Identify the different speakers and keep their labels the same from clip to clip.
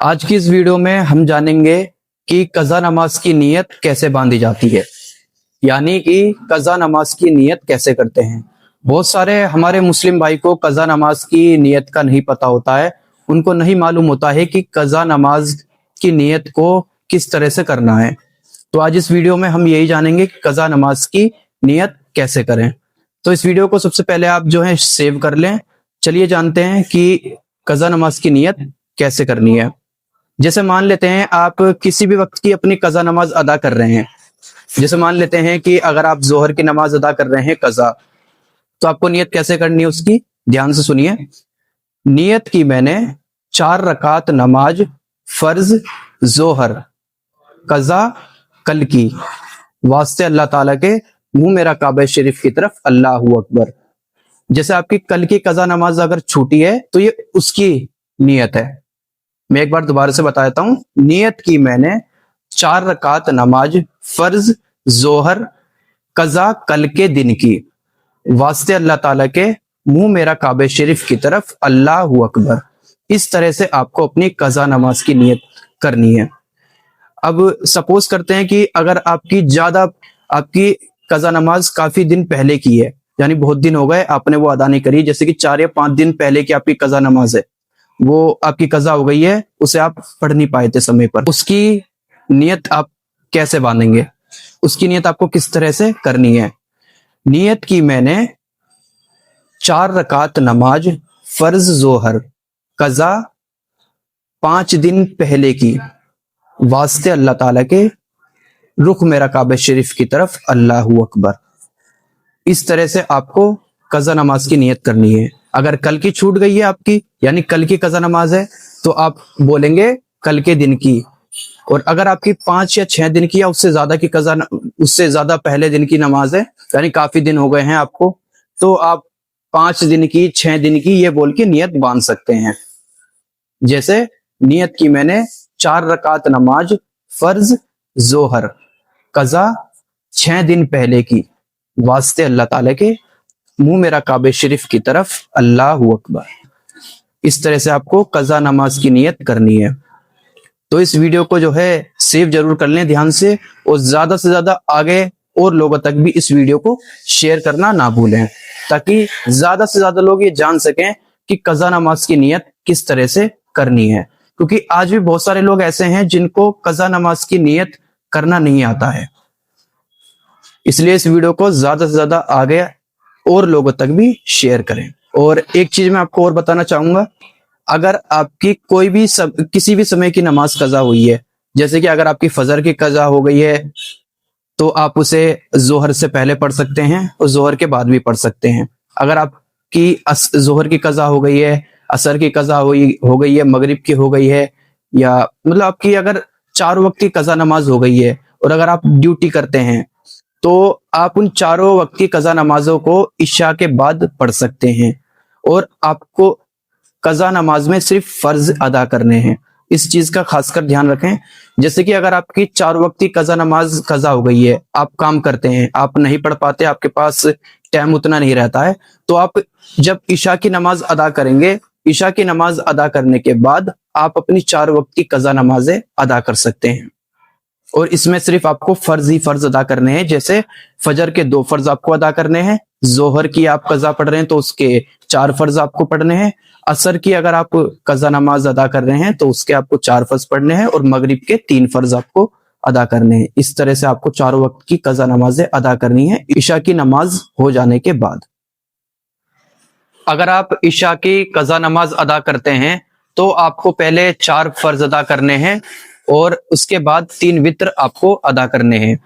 Speaker 1: आज की इस वीडियो में हम जानेंगे कि कज़ा नमाज की नीयत कैसे बांधी जाती है, यानी कि कज़ा नमाज की नीयत कैसे करते हैं। बहुत सारे हमारे मुस्लिम भाई को कज़ा नमाज की नीयत का नहीं पता होता है, उनको नहीं मालूम होता है कि कज़ा नमाज की नीयत को किस तरह से करना है। तो आज इस वीडियो में हम यही जानेंगे कि कज़ा नमाज की नीयत कैसे करें। तो इस वीडियो को सबसे पहले आप जो है सेव कर लें। चलिए जानते हैं कि कज़ा नमाज की नीयत कैसे करनी है। जैसे मान लेते हैं आप किसी भी वक्त की अपनी कज़ा नमाज अदा कर रहे हैं। जैसे मान लेते हैं कि अगर आप जोहर की नमाज अदा कर रहे हैं कज़ा, तो आपको नियत कैसे करनी है उसकी ध्यान से सुनिए। नियत की मैंने 4 रकात नमाज फर्ज जोहर कज़ा कल की, वास्ते अल्लाह ताला के, मुंह मेरा काबा शरीफ की तरफ, अल्लाहू अकबर। जैसे आपकी कल की कज़ा नमाज अगर छूटी है तो ये उसकी नियत है। मैं एक बार दोबारा से बता देता हूं। नियत की मैंने 4 रकात नमाज फर्ज जोहर कज़ा कल के दिन की, वास्ते अल्लाह ताला के, मुंह मेरा काबे शरीफ की तरफ, अल्लाहू अकबर। इस तरह से आपको अपनी कज़ा नमाज की नियत करनी है। अब सपोज करते हैं कि अगर आपकी कज़ा नमाज काफी दिन पहले की है, यानी बहुत दिन हो गए आपने वो अदा नहीं करी, जैसे कि 4 या 5 दिन पहले की आपकी कज़ा नमाज है, वो आपकी कज़ा हो गई है, उसे आप पढ़ नहीं पाए थे समय पर। उसकी नियत आप कैसे बांधेंगे, उसकी नियत आपको किस तरह से करनी है। नियत की मैंने 4 रकात नमाज फर्ज जोहर कज़ा 5 दिन पहले की, वास्ते अल्लाह ताला के, रुख मेरा काबा शरीफ की तरफ, अल्लाहू अकबर। इस तरह से आपको कज़ा नमाज की नियत करनी है। अगर कल की छूट गई है आपकी, यानी कल की कज़ा नमाज है, तो आप बोलेंगे कल के दिन की। और अगर आपकी 5 या 6 दिन की या उससे ज्यादा की उससे ज्यादा पहले दिन की नमाज है, यानी काफी दिन हो गए हैं आपको, तो आप 5 दिन की 6 दिन की ये बोल के नियत बांध सकते हैं। जैसे नियत की मैंने 4 रकात नमाज फर्ज जोहर कज़ा 6 दिन पहले की, वास्ते अल्लाह ताला के, मुंह मेरा काबे शरीफ की तरफ, अल्लाहू अकबर। इस तरह से आपको कज़ा नमाज की नियत करनी है। तो इस वीडियो को जो है सेव जरूर कर लें ध्यान से, और ज्यादा से ज्यादा आगे और लोगों तक भी इस वीडियो को शेयर करना ना भूलें, ताकि ज्यादा से ज्यादा लोग ये जान सकें कि कज़ा नमाज की नियत किस तरह से करनी है। क्योंकि आज भी बहुत सारे लोग ऐसे हैं जिनको कज़ा नमाज की नियत करना नहीं आता है। इसलिए इस वीडियो को ज्यादा से ज्यादा आगे और लोगों तक भी शेयर करें। और एक चीज मैं आपको और बताना चाहूंगा, अगर आपकी कोई भी किसी भी समय की नमाज कज़ा हुई है, जैसे कि अगर आपकी फजर की कज़ा हो गई है, तो आप उसे जोहर से पहले पढ़ सकते हैं और जोहर के बाद भी पढ़ सकते हैं। अगर आपकी जोहर की कज़ा हो गई है, असर की कज़ा हो गई है, मगरिब की हो गई है, या मतलब आपकी अगर 4 वक्त की कज़ा नमाज हो गई है, और अगर आप ड्यूटी करते हैं, तो आप उन चारों वक्त की कज़ा नमाजों को इशा के बाद पढ़ सकते हैं। और आपको कज़ा नमाज में सिर्फ फर्ज अदा करने हैं, इस चीज का खासकर ध्यान रखें। जैसे कि अगर आपकी 4 वक्त की कज़ा नमाज कज़ा हो गई है, आप काम करते हैं, आप नहीं पढ़ पाते, आपके पास टाइम उतना नहीं रहता है, तो आप जब इशा की नमाज अदा करेंगे, इशा की नमाज अदा करने के बाद आप अपनी 4 वक्त की कज़ा नमाजें अदा कर सकते हैं। और इसमें सिर्फ आपको फर्ज ही फर्ज अदा करने हैं। जैसे फजर के 2 फर्ज आपको अदा करने हैं, जोहर की आप कज़ा पढ़ रहे हैं तो उसके 4 फर्ज आपको पढ़ने हैं, असर की अगर आप कज़ा नमाज अदा कर रहे हैं तो उसके आपको 4 फर्ज पढ़ने हैं, और मगरिब के 3 फर्ज आपको अदा करने हैं। इस तरह से आपको 4 वक्त की कज़ा नमाजें अदा करनी है इशा की नमाज हो जाने के बाद। अगर आप इशा की कज़ा नमाज अदा करते हैं तो आपको पहले 4 फर्ज अदा करने हैं, और उसके बाद 3 वित्र आपको अदा करने हैं।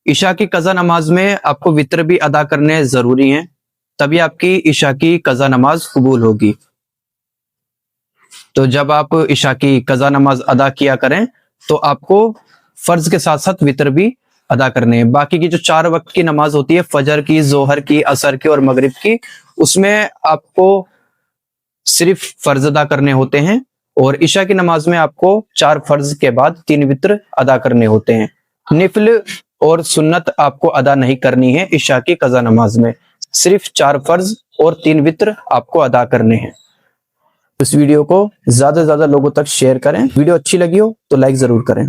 Speaker 1: इशा की कज़ा नमाज में आपको वित्र भी अदा करने जरूरी हैं, तभी आपकी इशा की कज़ा नमाज कबूल होगी। तो जब आप इशा की कज़ा नमाज अदा किया करें तो आपको फर्ज के साथ साथ वित्र भी अदा करने हैं। बाकी की जो 4 वक्त की नमाज होती है, फजर की, जोहर की, असर की और मगरिब की, उसमें आपको सिर्फ फर्ज अदा करने होते हैं, और इशा की नमाज में आपको 4 फर्ज के बाद 3 वित्र अदा करने होते हैं। निफल और सुन्नत आपको अदा नहीं करनी है इशा की कज़ा नमाज में, सिर्फ 4 फर्ज और 3 वित्र आपको अदा करने हैं। اس ویڈیو کو زیادہ سے زیادہ لوگوں تک شیئر کریں. ویڈیو اچھی لگی ہو تو لائک ضرور کریں.